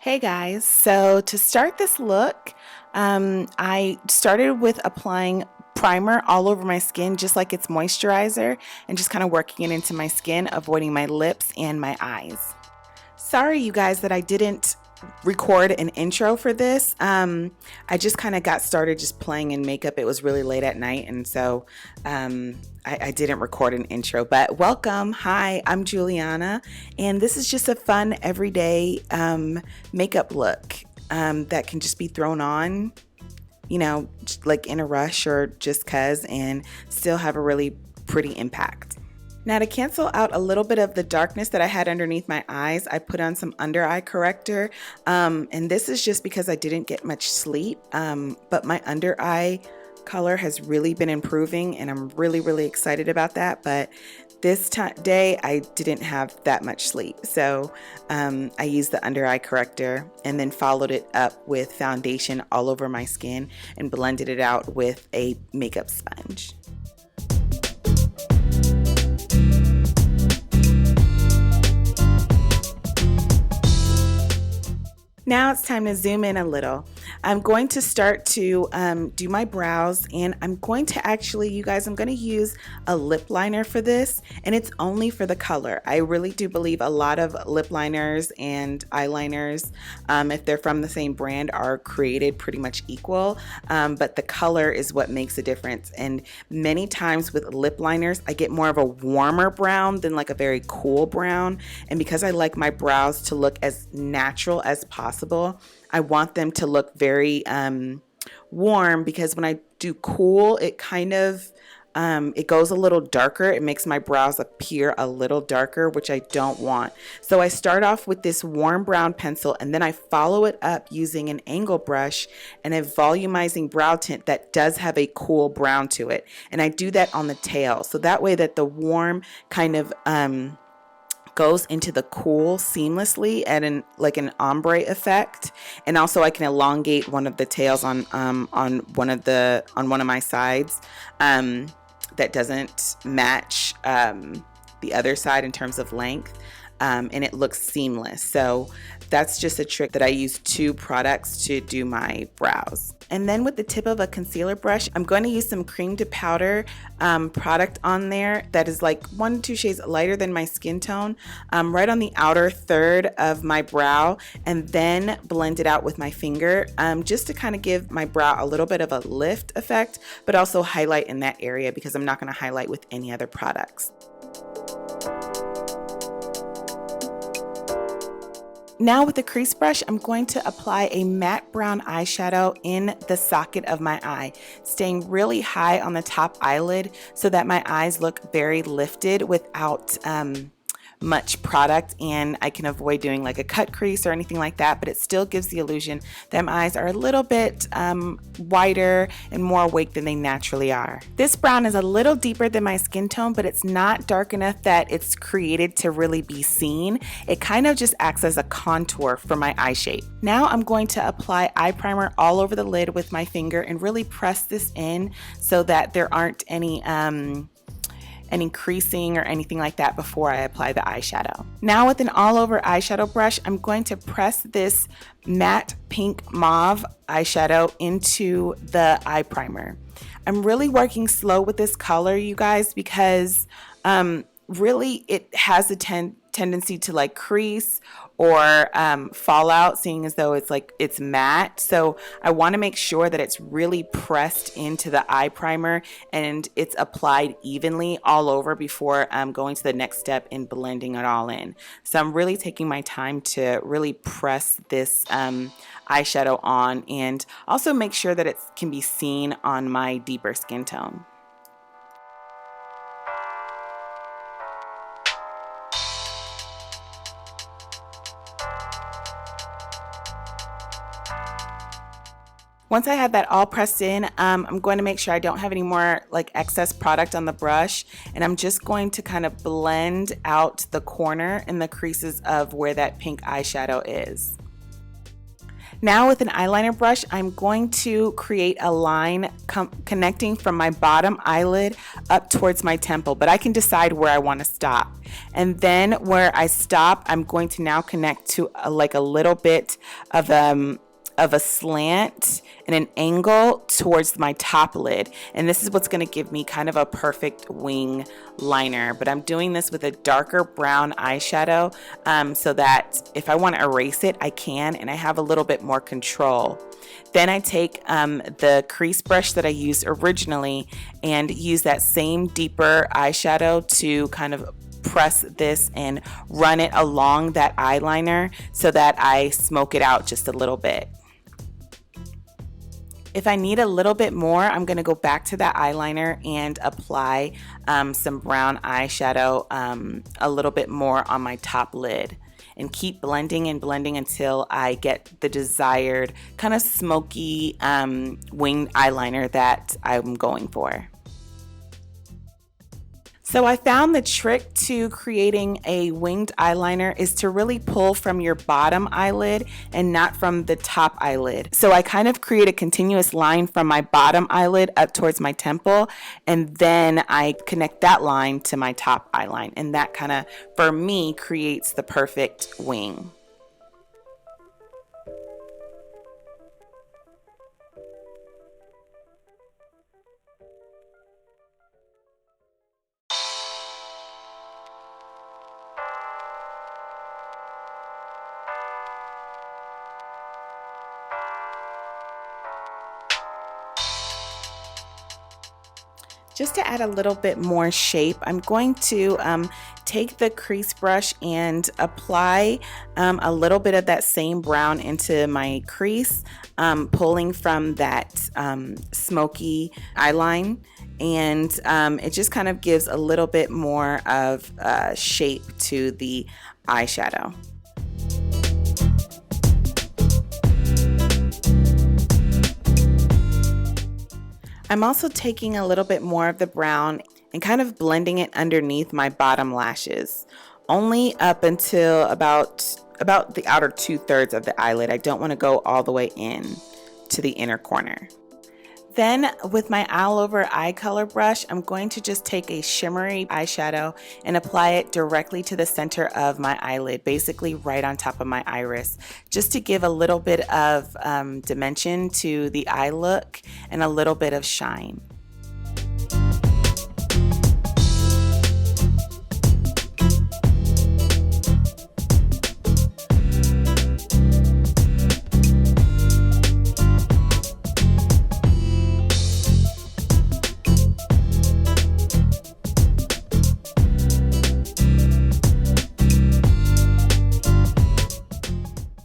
Hey guys, so to start this look, I started with applying primer all over my skin just like it's moisturizer and just kind of working it into my skin, avoiding my lips and my eyes. Sorry you guys that I didn't record an intro for this. I just kind of got started just playing in makeup. It was really late at night, and so I didn't record an intro. But welcome. Hi, I'm Juliana, and this is just a fun everyday makeup look that can just be thrown on, you know, like in a rush or just cuz, and still have a really pretty impact. Now, to cancel out a little bit of the darkness that I had underneath my eyes, I put on some under eye corrector. And this is just because I didn't get much sleep, but my under eye color has really been improving, and I'm really excited about that. But this day, I didn't have that much sleep. So I used the under eye corrector and then followed it up with foundation all over my skin and blended it out with a makeup sponge. Now it's time to zoom in a little. I'm going to start to do my brows, and I'm going to actually, you guys, I'm going to use a lip liner for this, and it's only for the color. I really do believe a lot of lip liners and eyeliners, if they're from the same brand, are created pretty much equal, but the color is what makes a difference. And many times with lip liners, I get more of a warmer brown than like a very cool brown, and because I like my brows to look as natural as possible, I want them to look very warm, because when I do cool, it kind of it goes a little darker. It makes my brows appear a little darker, which I don't want. So I start off with this warm brown pencil, and then I follow it up using an angle brush and a volumizing brow tint that does have a cool brown to it. And I do that on the tail, so that way that the warm kind of goes into the cool seamlessly at an ombre effect. And also I can elongate one of the tails on one of my sides that doesn't match the other side in terms of length, and it looks seamless. So that's just a trick that I use 2 products to do my brows. And then with the tip of a concealer brush, I'm going to use some cream to powder product on there that is like 1 to 2 shades lighter than my skin tone, right on the outer third of my brow, and then blend it out with my finger, just to kind of give my brow a little bit of a lift effect, but also highlight in that area, because I'm not going to highlight with any other products. Now with the crease brush, I'm going to apply a matte brown eyeshadow in the socket of my eye, staying really high on the top eyelid so that my eyes look very lifted without much product, and I can avoid doing like a cut crease or anything like that, but it still gives the illusion that my eyes are a little bit wider and more awake than they naturally are. This brown is a little deeper than my skin tone, but it's not dark enough that it's created to really be seen. It kind of just acts as a contour for my eye shape. Now I'm going to apply eye primer all over the lid with my finger and really press this in so that there aren't any creasing or anything like that before I apply the eyeshadow. Now with an all over eyeshadow brush, I'm going to press this matte pink mauve eyeshadow into the eye primer. I'm really working slow with this color, you guys, because really it has a tendency to like crease or fall out, seeing as though it's matte. So I want to make sure that it's really pressed into the eye primer and it's applied evenly all over before going to the next step in blending it all in. So I'm really taking my time to really press this eyeshadow on, and also make sure that it can be seen on my deeper skin tone. Once I have that all pressed in, I'm going to make sure I don't have any more like excess product on the brush, and I'm just going to kind of blend out the corner and the creases of where that pink eyeshadow is. Now with an eyeliner brush, I'm going to create a line connecting from my bottom eyelid up towards my temple, but I can decide where I want to stop. And then where I stop, I'm going to now connect to like a little bit of a slant and an angle towards my top lid, and this is what's going to give me kind of a perfect wing liner. But I'm doing this with a darker brown eyeshadow so that if I want to erase it, I can, and I have a little bit more control. Then I take the crease brush that I used originally and use that same deeper eyeshadow to kind of press this and run it along that eyeliner so that I smoke it out just a little bit. If I need a little bit more, I'm going to go back to that eyeliner and apply some brown eyeshadow a little bit more on my top lid, and keep blending and blending until I get the desired kind of smoky winged eyeliner that I'm going for. So I found the trick to creating a winged eyeliner is to really pull from your bottom eyelid and not from the top eyelid. So I kind of create a continuous line from my bottom eyelid up towards my temple, and then I connect that line to my top eyeline, and that kind of, for me, creates the perfect wing. Just to add a little bit more shape, I'm going to take the crease brush and apply a little bit of that same brown into my crease, pulling from that smoky eyeline, and it just kind of gives a little bit more of shape to the eyeshadow. I'm also taking a little bit more of the brown and kind of blending it underneath my bottom lashes, only up until about the outer 2/3 of the eyelid. I don't want to go all the way in to the inner corner. Then with my all over eye color brush, I'm going to just take a shimmery eyeshadow and apply it directly to the center of my eyelid, basically right on top of my iris, just to give a little bit of dimension to the eye look and a little bit of shine.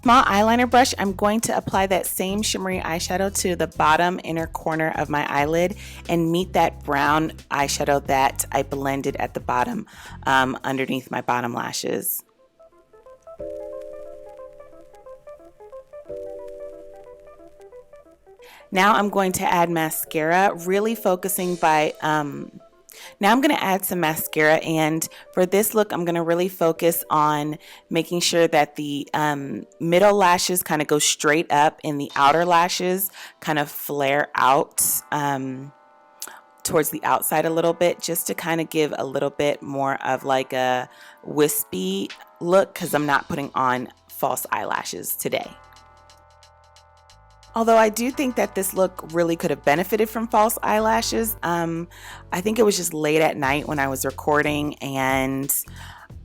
Small eyeliner brush, I'm going to apply that same shimmery eyeshadow to the bottom inner corner of my eyelid and meet that brown eyeshadow that I blended at the bottom underneath my bottom lashes. Now I'm going to add mascara, really focusing by now I'm going to add some mascara, and for this look I'm going to really focus on making sure that the middle lashes kind of go straight up and the outer lashes kind of flare out towards the outside a little bit, just to kind of give a little bit more of like a wispy look, because I'm not putting on false eyelashes today. Although I do think that this look really could have benefited from false eyelashes. I think it was just late at night when I was recording, and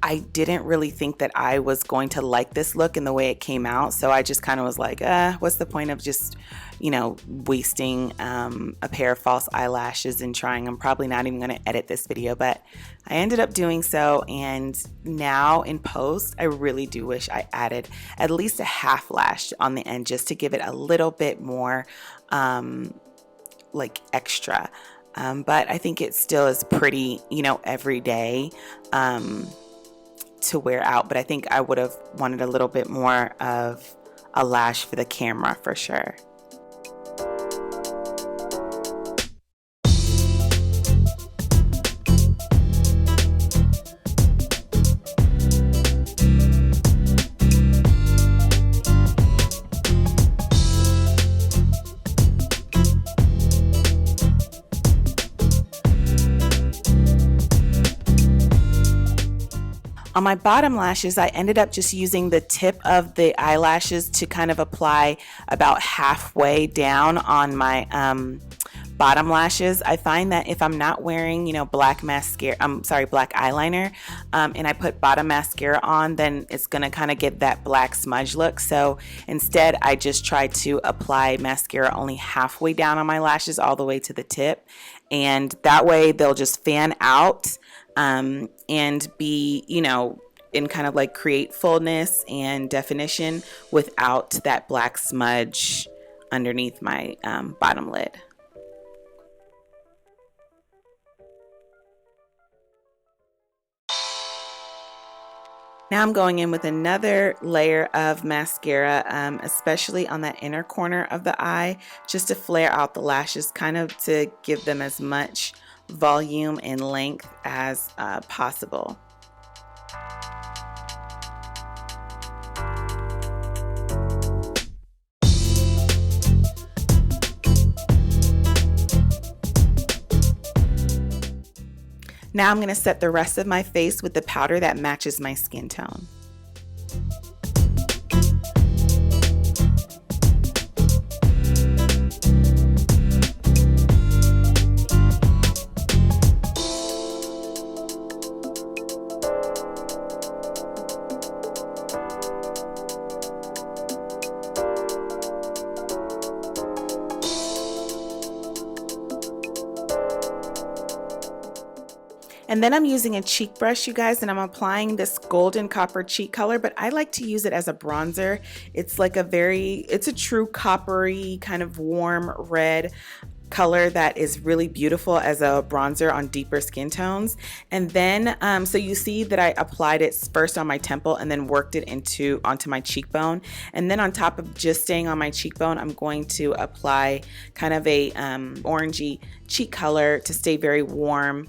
I didn't really think that I was going to like this look and the way it came out. So I just kind of was like, what's the point of just, wasting a pair of false eyelashes and trying. I'm probably not even going to edit this video, but I ended up doing so. And now in post, I really do wish I added at least a half lash on the end, just to give it a little bit more like extra. But I think it still is pretty, everyday to wear out. But I think I would have wanted a little bit more of a lash for the camera for sure. On my bottom lashes, I ended up just using the tip of the eyelashes to kind of apply about halfway down on my bottom lashes. I find that if I'm not wearing, black mascara, black eyeliner, and I put bottom mascara on, then it's gonna kind of get that black smudge look. So instead, I just try to apply mascara only halfway down on my lashes, all the way to the tip, and that way they'll just fan out and be, and kind of like create fullness and definition without that black smudge underneath my bottom lid. Now I'm going in with another layer of mascara, especially on that inner corner of the eye, just to flare out the lashes, kind of to give them as much volume and length as possible. Now I'm going to set the rest of my face with the powder that matches my skin tone. And then I'm using a cheek brush, you guys, and I'm applying this golden copper cheek color, but I like to use it as a bronzer. It's like it's a true coppery kind of warm red color that is really beautiful as a bronzer on deeper skin tones. And then so you see that I applied it first on my temple and then worked it onto my cheekbone, and then on top of just staying on my cheekbone, I'm going to apply kind of a orangey cheek color to stay very warm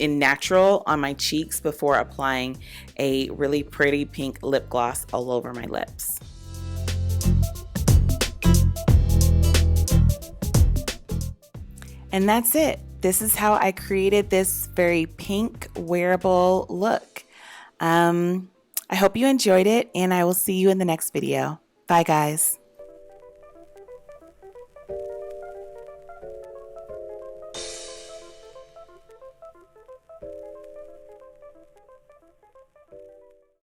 in natural on my cheeks before applying a really pretty pink lip gloss all over my lips. And that's it. This is how I created this very pink wearable look. I hope you enjoyed it, and I will see you in the next video. Bye, guys.